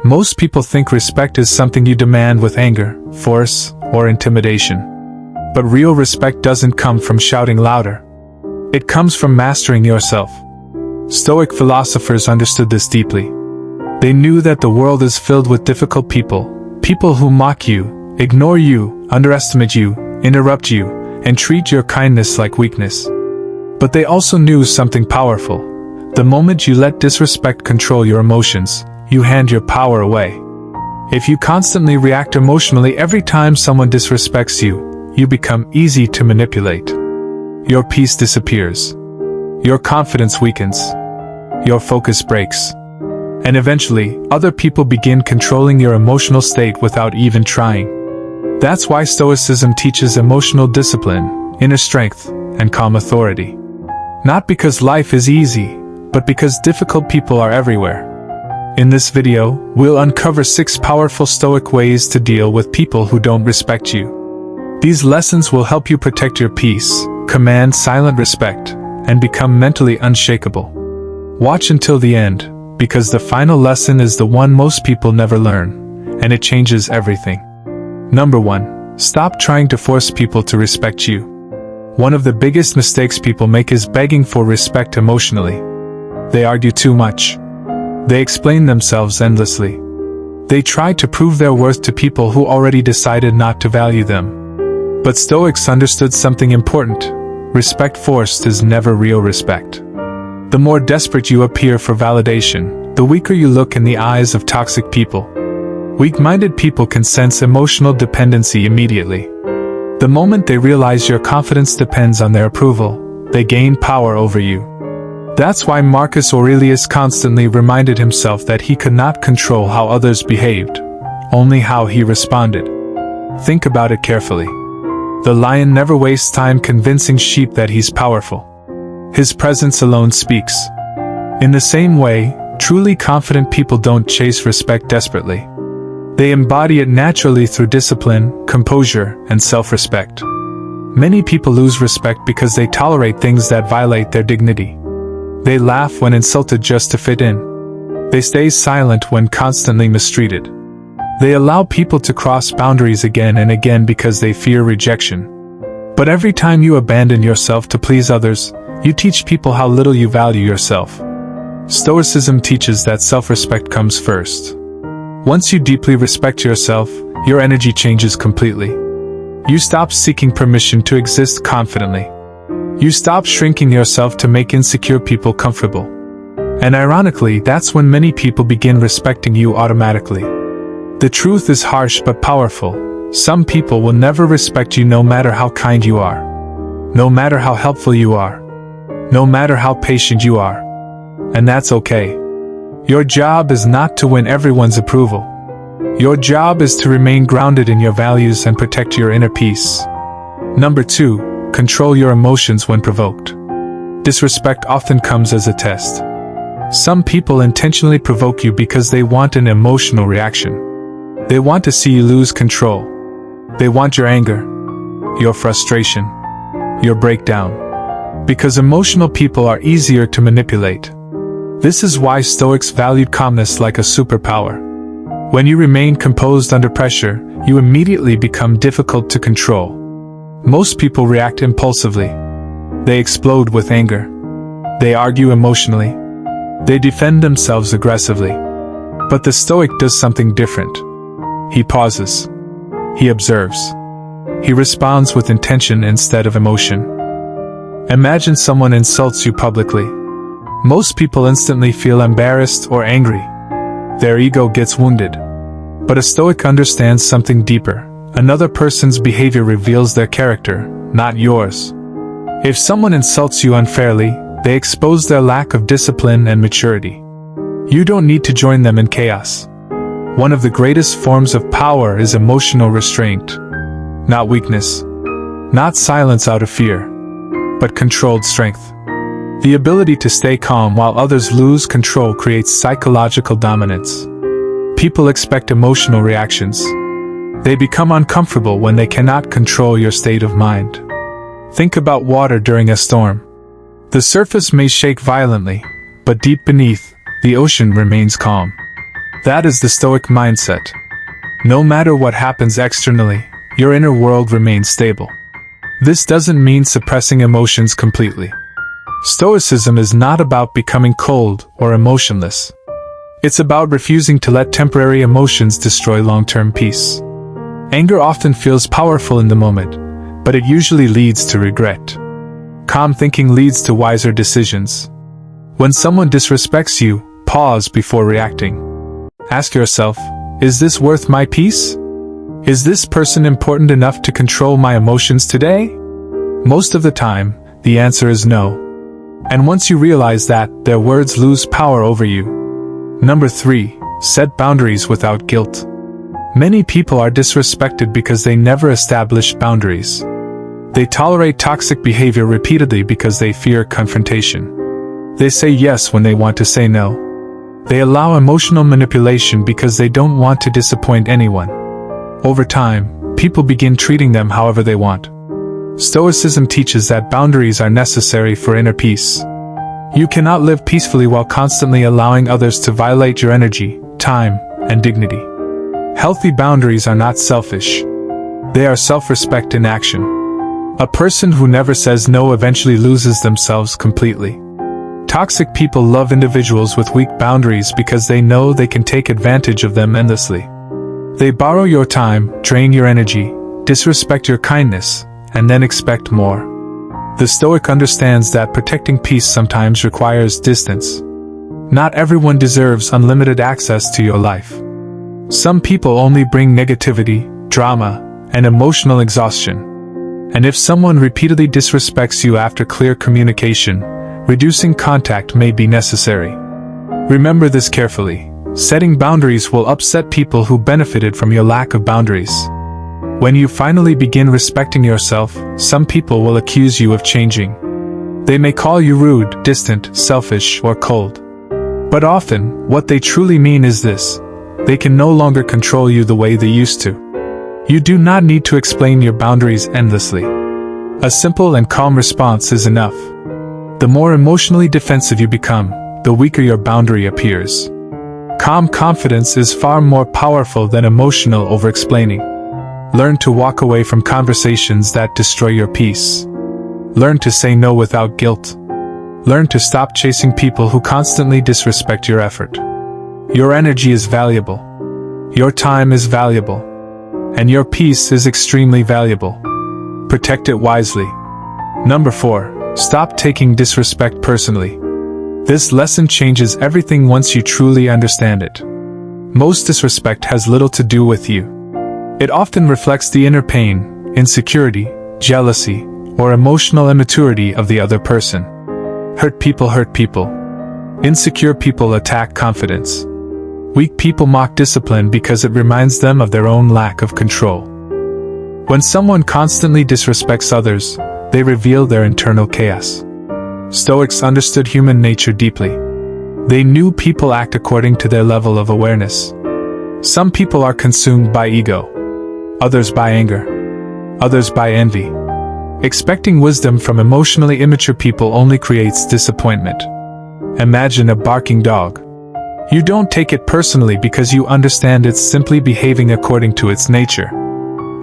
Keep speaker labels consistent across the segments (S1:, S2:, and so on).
S1: Most people think respect is something you demand with anger, force, or intimidation. But real respect doesn't come from shouting louder. It comes from mastering yourself. Stoic philosophers understood this deeply. They knew that the world is filled with difficult people who mock you, ignore you, underestimate you, interrupt you, and treat your kindness like weakness. But they also knew something powerful. The moment you let disrespect control your emotions, you hand your power away. If you constantly react emotionally every time someone disrespects you, you become easy to manipulate. Your peace disappears. Your confidence weakens. Your focus breaks. And eventually, other people begin controlling your emotional state without even trying. That's why Stoicism teaches emotional discipline, inner strength, and calm authority. Not because life is easy, but because difficult people are everywhere. In this video, we'll uncover 6 powerful Stoic ways to deal with people who don't respect you. These lessons will help you protect your peace, command silent respect, and become mentally unshakable. Watch until the end, because the final lesson is the one most people never learn, and it changes everything. Number 1. Stop trying to force people to respect you. One of the biggest mistakes people make is begging for respect emotionally. They argue too much. They explain themselves endlessly. They try to prove their worth to people who already decided not to value them. But Stoics understood something important. Respect forced is never real respect. The more desperate you appear for validation, the weaker you look in the eyes of toxic people. Weak-minded people can sense emotional dependency immediately. The moment they realize your confidence depends on their approval, they gain power over you. That's why Marcus Aurelius constantly reminded himself that he could not control how others behaved, only how he responded. Think about it carefully. The lion never wastes time convincing sheep that he's powerful. His presence alone speaks. In the same way, truly confident people don't chase respect desperately. They embody it naturally through discipline, composure, and self-respect. Many people lose respect because they tolerate things that violate their dignity. They laugh when insulted just to fit in. They stay silent when constantly mistreated. They allow people to cross boundaries again and again because they fear rejection. But every time you abandon yourself to please others, you teach people how little you value yourself. Stoicism teaches that self-respect comes first. Once you deeply respect yourself, your energy changes completely. You stop seeking permission to exist confidently. You stop shrinking yourself to make insecure people comfortable. And ironically, that's when many people begin respecting you automatically. The truth is harsh but powerful. Some people will never respect you no matter how kind you are. No matter how helpful you are. No matter how patient you are. And that's okay. Your job is not to win everyone's approval. Your job is to remain grounded in your values and protect your inner peace. Number 2. Control your emotions when provoked. Disrespect often comes as a test. Some people intentionally provoke you because they want an emotional reaction. They want to see you lose control. They want your anger, your frustration, your breakdown. Because emotional people are easier to manipulate. This is why Stoics valued calmness like a superpower. When you remain composed under pressure, you immediately become difficult to control. Most people react impulsively. They explode with anger. They argue emotionally. They defend themselves aggressively. But the Stoic does something different. He pauses. He observes. He responds with intention instead of emotion. Imagine someone insults you publicly. Most people instantly feel embarrassed or angry. Their ego gets wounded. But a Stoic understands something deeper. Another person's behavior reveals their character, not yours. If someone insults you unfairly, they expose their lack of discipline and maturity. You don't need to join them in chaos. One of the greatest forms of power is emotional restraint. Not weakness. Not silence out of fear. But controlled strength. The ability to stay calm while others lose control creates psychological dominance. People expect emotional reactions. They become uncomfortable when they cannot control your state of mind. Think about water during a storm. The surface may shake violently, but deep beneath, the ocean remains calm. That is the Stoic mindset. No matter what happens externally, your inner world remains stable. This doesn't mean suppressing emotions completely. Stoicism is not about becoming cold or emotionless. It's about refusing to let temporary emotions destroy long-term peace. Anger often feels powerful in the moment, but it usually leads to regret. Calm thinking leads to wiser decisions. When someone disrespects you, pause before reacting. Ask yourself, is this worth my peace? Is this person important enough to control my emotions today? Most of the time, the answer is no. And once you realize that, their words lose power over you. Number 3. Set boundaries without guilt. Many people are disrespected because they never establish boundaries. They tolerate toxic behavior repeatedly because they fear confrontation. They say yes when they want to say no. They allow emotional manipulation because they don't want to disappoint anyone. Over time, people begin treating them however they want. Stoicism teaches that boundaries are necessary for inner peace. You cannot live peacefully while constantly allowing others to violate your energy, time, and dignity. Healthy boundaries are not selfish. They are self-respect in action. A person who never says no eventually loses themselves completely. Toxic people love individuals with weak boundaries because they know they can take advantage of them endlessly. They borrow your time, drain your energy, disrespect your kindness, and then expect more. The Stoic understands that protecting peace sometimes requires distance. Not everyone deserves unlimited access to your life. Some people only bring negativity, drama, and emotional exhaustion. And if someone repeatedly disrespects you after clear communication, reducing contact may be necessary. Remember this carefully. Setting boundaries will upset people who benefited from your lack of boundaries. When you finally begin respecting yourself, some people will accuse you of changing. They may call you rude, distant, selfish, or cold. But often, what they truly mean is this: they can no longer control you the way they used to. You do not need to explain your boundaries endlessly. A simple and calm response is enough. The more emotionally defensive you become, the weaker your boundary appears. Calm confidence is far more powerful than emotional over-explaining. Learn to walk away from conversations that destroy your peace. Learn to say no without guilt. Learn to stop chasing people who constantly disrespect your effort. Your energy is valuable. Your time is valuable. And your peace is extremely valuable. Protect it wisely. Number 4. Stop taking disrespect personally. This lesson changes everything once you truly understand it. Most disrespect has little to do with you. It often reflects the inner pain, insecurity, jealousy, or emotional immaturity of the other person. Hurt people hurt people. Insecure people attack confidence. Weak people mock discipline because it reminds them of their own lack of control. When someone constantly disrespects others, they reveal their internal chaos. Stoics understood human nature deeply. They knew people act according to their level of awareness. Some people are consumed by ego. Others by anger. Others by envy. Expecting wisdom from emotionally immature people only creates disappointment. Imagine a barking dog. You don't take it personally because you understand it's simply behaving according to its nature.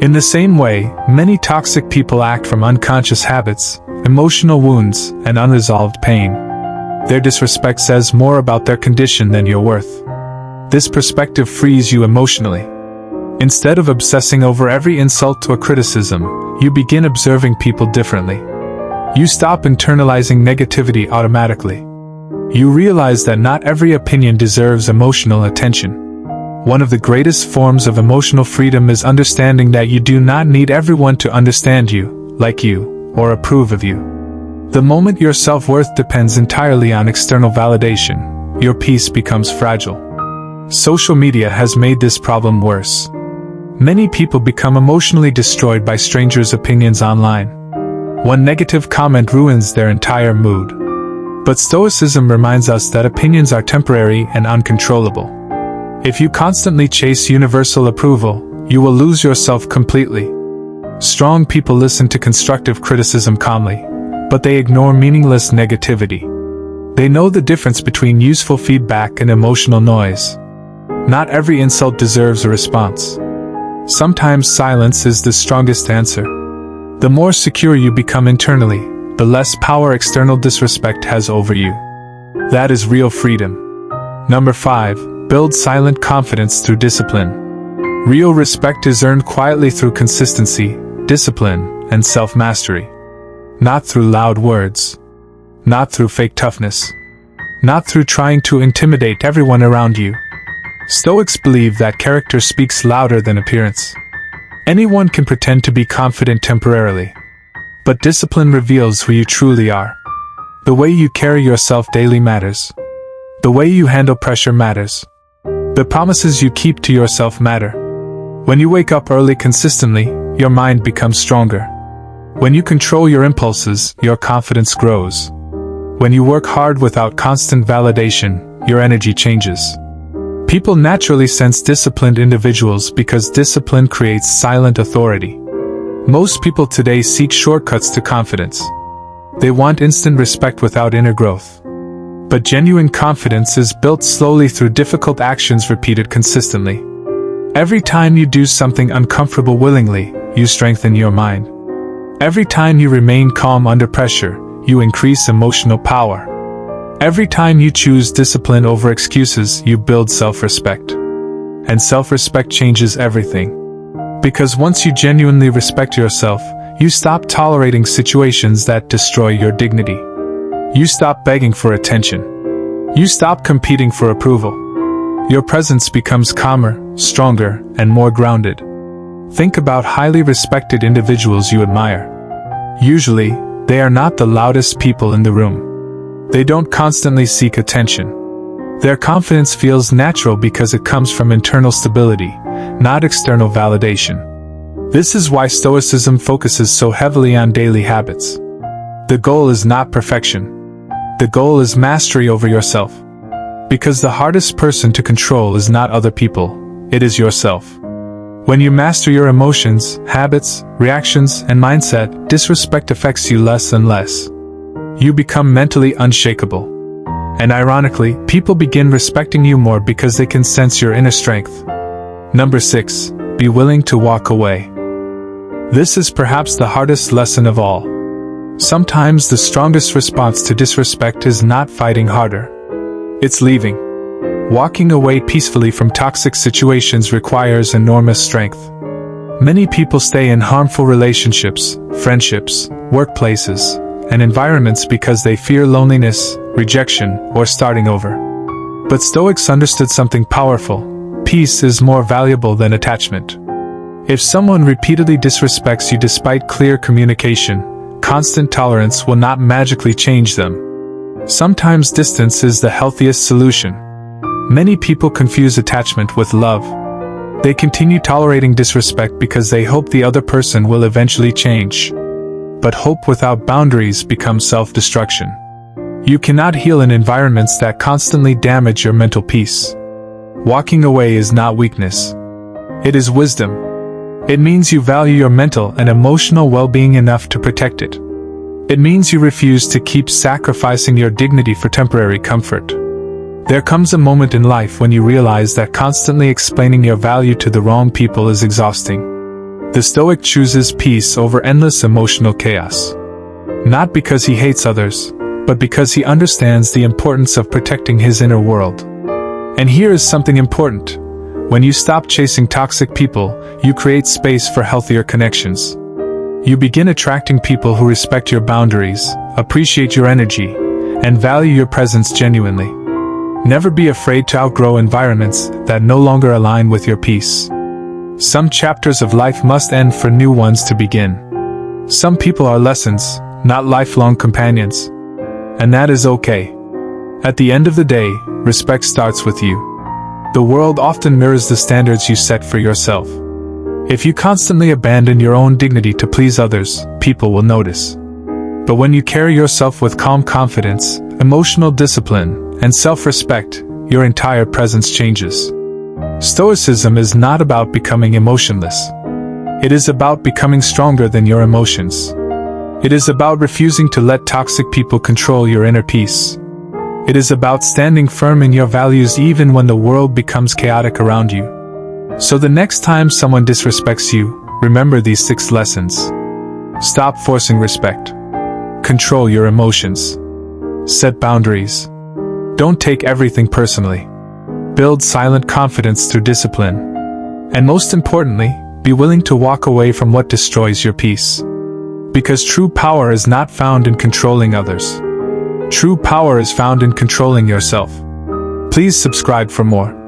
S1: In the same way, many toxic people act from unconscious habits, emotional wounds, and unresolved pain. Their disrespect says more about their condition than your worth. This perspective frees you emotionally. Instead of obsessing over every insult or criticism, you begin observing people differently. You stop internalizing negativity automatically. You realize that not every opinion deserves emotional attention. One of the greatest forms of emotional freedom is understanding that you do not need everyone to understand you, like you, or approve of you. The moment your self-worth depends entirely on external validation, your peace becomes fragile. Social media has made this problem worse. Many people become emotionally destroyed by strangers' opinions online. One negative comment ruins their entire mood. But Stoicism reminds us that opinions are temporary and uncontrollable. If you constantly chase universal approval, you will lose yourself completely. Strong people listen to constructive criticism calmly, but they ignore meaningless negativity. They know the difference between useful feedback and emotional noise. Not every insult deserves a response. Sometimes silence is the strongest answer. The more secure you become internally, the less power external disrespect has over you. That is real freedom. Number 5. Build silent confidence through discipline. Real respect is earned quietly through consistency, discipline, and self-mastery. Not through loud words. Not through fake toughness. Not through trying to intimidate everyone around you. Stoics believe that character speaks louder than appearance. Anyone can pretend to be confident temporarily. But discipline reveals who you truly are. The way you carry yourself daily matters. The way you handle pressure matters. The promises you keep to yourself matter. When you wake up early consistently, your mind becomes stronger. When you control your impulses, your confidence grows. When you work hard without constant validation, your energy changes. People naturally sense disciplined individuals because discipline creates silent authority. Most people today seek shortcuts to confidence. They want instant respect without inner growth. But genuine confidence is built slowly through difficult actions repeated consistently. Every time you do something uncomfortable willingly, you strengthen your mind. Every time you remain calm under pressure, you increase emotional power. Every time you choose discipline over excuses, you build self-respect. And self-respect changes everything. Because once you genuinely respect yourself, you stop tolerating situations that destroy your dignity. You stop begging for attention. You stop competing for approval. Your presence becomes calmer, stronger, and more grounded. Think about highly respected individuals you admire. Usually, they are not the loudest people in the room. They don't constantly seek attention. Their confidence feels natural because it comes from internal stability, not external validation. This is why Stoicism focuses so heavily on daily habits. The goal is not perfection. The goal is mastery over yourself. Because the hardest person to control is not other people, it is yourself. When you master your emotions, habits, reactions, and mindset, disrespect affects you less and less. You become mentally unshakable. And ironically, people begin respecting you more because they can sense your inner strength. Number 6. Be willing to walk away. This is perhaps the hardest lesson of all. Sometimes the strongest response to disrespect is not fighting harder. It's leaving. Walking away peacefully from toxic situations requires enormous strength. Many people stay in harmful relationships, friendships, workplaces, and environments because they fear loneliness, rejection, or starting over. But Stoics understood something powerful. Peace is more valuable than attachment. If someone repeatedly disrespects you despite clear communication, constant tolerance will not magically change them. Sometimes distance is the healthiest solution. Many people confuse attachment with love. They continue tolerating disrespect because they hope the other person will eventually change. But hope without boundaries becomes self-destruction. You cannot heal in environments that constantly damage your mental peace. Walking away is not weakness. It is wisdom. It means you value your mental and emotional well-being enough to protect it. It means you refuse to keep sacrificing your dignity for temporary comfort. There comes a moment in life when you realize that constantly explaining your value to the wrong people is exhausting. The Stoic chooses peace over endless emotional chaos. Not because he hates others, but because he understands the importance of protecting his inner world. And here is something important. When you stop chasing toxic people, you create space for healthier connections. You begin attracting people who respect your boundaries, appreciate your energy, and value your presence genuinely. Never be afraid to outgrow environments that no longer align with your peace. Some chapters of life must end for new ones to begin. Some people are lessons, not lifelong companions. And that is okay. At the end of the day, respect starts with you. The world often mirrors the standards you set for yourself. If you constantly abandon your own dignity to please others, people will notice. But when you carry yourself with calm confidence, emotional discipline, and self-respect, your entire presence changes. Stoicism is not about becoming emotionless. It is about becoming stronger than your emotions. It is about refusing to let toxic people control your inner peace. It is about standing firm in your values even when the world becomes chaotic around you. So the next time someone disrespects you, remember these 6 lessons. Stop forcing respect. Control your emotions. Set boundaries. Don't take everything personally. Build silent confidence through discipline. And most importantly, be willing to walk away from what destroys your peace. Because true power is not found in controlling others. True power is found in controlling yourself. Please subscribe for more.